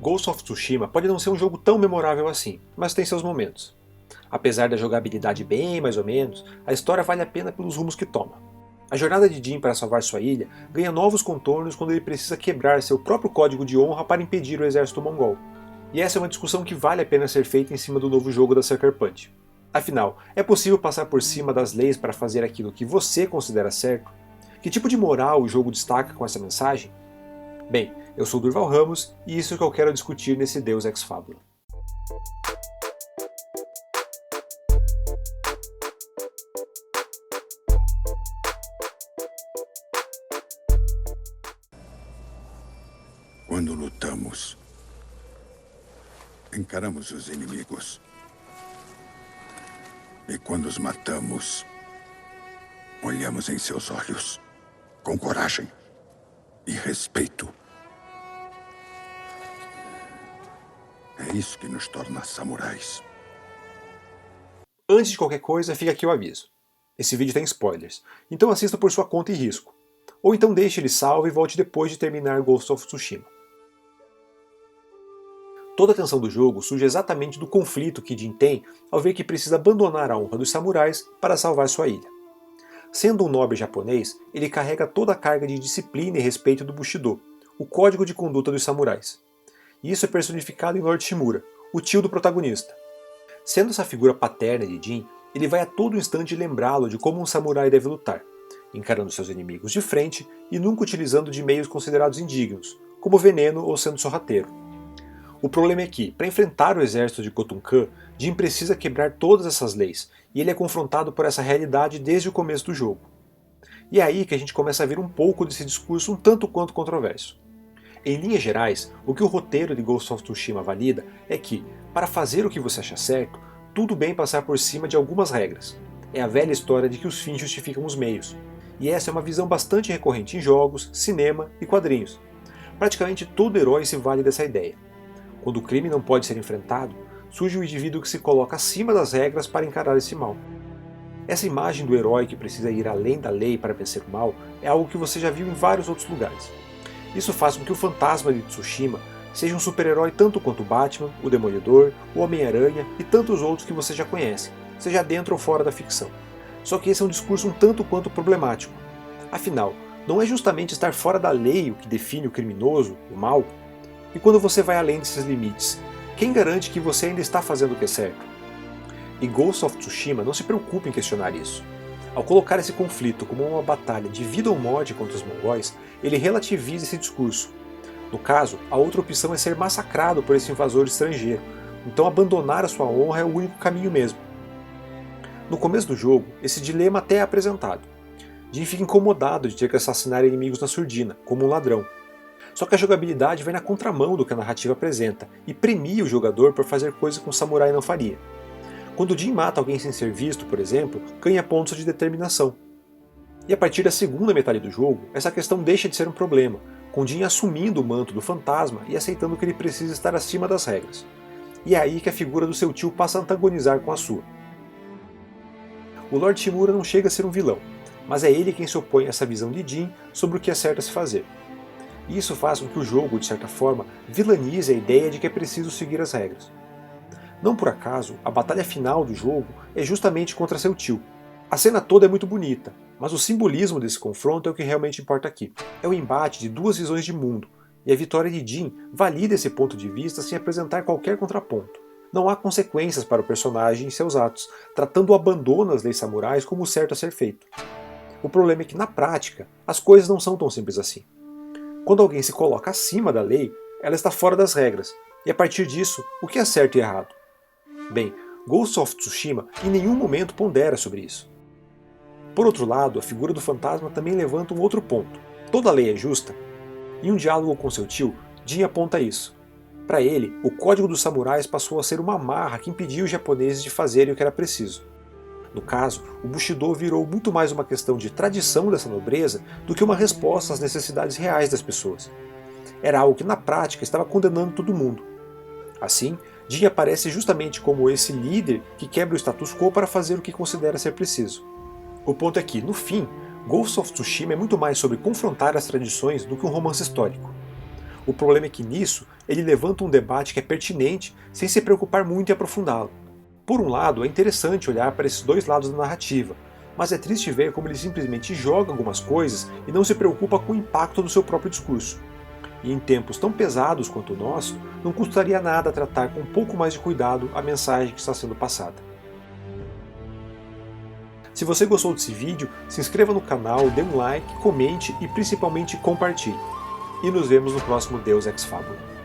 Ghost of Tsushima pode não ser um jogo tão memorável assim, mas tem seus momentos. Apesar da jogabilidade bem mais ou menos, a história vale a pena pelos rumos que toma. A jornada de Jin para salvar sua ilha ganha novos contornos quando ele precisa quebrar seu próprio código de honra para impedir o exército mongol. E essa é uma discussão que vale a pena ser feita em cima do novo jogo da Sucker Punch. Afinal, é possível passar por cima das leis para fazer aquilo que você considera certo? Que tipo de moral o jogo destaca com essa mensagem? Bem, eu sou Durval Ramos e isso é o que eu quero discutir nesse Deus Ex Fabula. Quando lutamos, encaramos os inimigos. E quando os matamos, olhamos em seus olhos com coragem e respeito. É isso que nos torna samurais. Antes de qualquer coisa, fica aqui o aviso. Esse vídeo tem spoilers, então assista por sua conta e risco. Ou então deixe ele salvo e volte depois de terminar Ghost of Tsushima. Toda a tensão do jogo surge exatamente do conflito que Jin tem ao ver que precisa abandonar a honra dos samurais para salvar sua ilha. Sendo um nobre japonês, ele carrega toda a carga de disciplina e respeito do Bushido, o código de conduta dos samurais. E isso é personificado em Lord Shimura, o tio do protagonista. Sendo essa figura paterna de Jin, ele vai a todo instante lembrá-lo de como um samurai deve lutar, encarando seus inimigos de frente e nunca utilizando de meios considerados indignos, como veneno ou sendo sorrateiro. O problema é que, para enfrentar o exército de Khotun Khan, Jin precisa quebrar todas essas leis, e ele é confrontado por essa realidade desde o começo do jogo. E é aí que a gente começa a ver um pouco desse discurso um tanto quanto controverso. Em linhas gerais, o que o roteiro de Ghost of Tsushima valida é que, para fazer o que você acha certo, tudo bem passar por cima de algumas regras. É a velha história de que os fins justificam os meios. E essa é uma visão bastante recorrente em jogos, cinema e quadrinhos. Praticamente todo herói se vale dessa ideia. Quando o crime não pode ser enfrentado, surge o indivíduo que se coloca acima das regras para encarar esse mal. Essa imagem do herói que precisa ir além da lei para vencer o mal é algo que você já viu em vários outros lugares. Isso faz com que o fantasma de Tsushima seja um super-herói tanto quanto o Batman, o Demolidor, o Homem-Aranha e tantos outros que você já conhece, seja dentro ou fora da ficção. Só que esse é um discurso um tanto quanto problemático. Afinal, não é justamente estar fora da lei o que define o criminoso, o mal? E quando você vai além desses limites, quem garante que você ainda está fazendo o que é certo? E Ghost of Tsushima não se preocupa em questionar isso. Ao colocar esse conflito como uma batalha de vida ou morte contra os mongóis, ele relativiza esse discurso. No caso, a outra opção é ser massacrado por esse invasor estrangeiro, então abandonar a sua honra é o único caminho mesmo. No começo do jogo, esse dilema até é apresentado. Jin fica incomodado de ter que assassinar inimigos na surdina, como um ladrão. Só que a jogabilidade vai na contramão do que a narrativa apresenta e premia o jogador por fazer coisas que um samurai não faria. Quando Jin mata alguém sem ser visto, por exemplo, ganha pontos de determinação. E a partir da segunda metade do jogo, essa questão deixa de ser um problema, com Jin assumindo o manto do fantasma e aceitando que ele precisa estar acima das regras. E é aí que a figura do seu tio passa a antagonizar com a sua. O Lord Shimura não chega a ser um vilão, mas é ele quem se opõe a essa visão de Jin sobre o que é certo a se fazer. E isso faz com que o jogo, de certa forma, vilanize a ideia de que é preciso seguir as regras. Não por acaso, a batalha final do jogo é justamente contra seu tio. A cena toda é muito bonita, mas o simbolismo desse confronto é o que realmente importa aqui. É o embate de duas visões de mundo, e a vitória de Jin valida esse ponto de vista sem apresentar qualquer contraponto. Não há consequências para o personagem e seus atos, tratando o abandono às leis samurais como o certo a ser feito. O problema é que, na prática, as coisas não são tão simples assim. Quando alguém se coloca acima da lei, ela está fora das regras, e a partir disso, o que é certo e errado? Bem, Ghost of Tsushima em nenhum momento pondera sobre isso. Por outro lado, a figura do fantasma também levanta um outro ponto. Toda lei é justa? Em um diálogo com seu tio, Jin aponta isso. Para ele, o código dos samurais passou a ser uma amarra que impedia os japoneses de fazerem o que era preciso. No caso, o Bushido virou muito mais uma questão de tradição dessa nobreza do que uma resposta às necessidades reais das pessoas. Era algo que na prática estava condenando todo mundo. Assim, Jin aparece justamente como esse líder que quebra o status quo para fazer o que considera ser preciso. O ponto é que, no fim, Ghost of Tsushima é muito mais sobre confrontar as tradições do que um romance histórico. O problema é que nisso ele levanta um debate que é pertinente sem se preocupar muito em aprofundá-lo. Por um lado, é interessante olhar para esses dois lados da narrativa, mas é triste ver como ele simplesmente joga algumas coisas e não se preocupa com o impacto do seu próprio discurso. E em tempos tão pesados quanto o nosso, não custaria nada tratar com um pouco mais de cuidado a mensagem que está sendo passada. Se você gostou desse vídeo, se inscreva no canal, dê um like, comente e principalmente compartilhe. E nos vemos no próximo Deus Ex Fabula.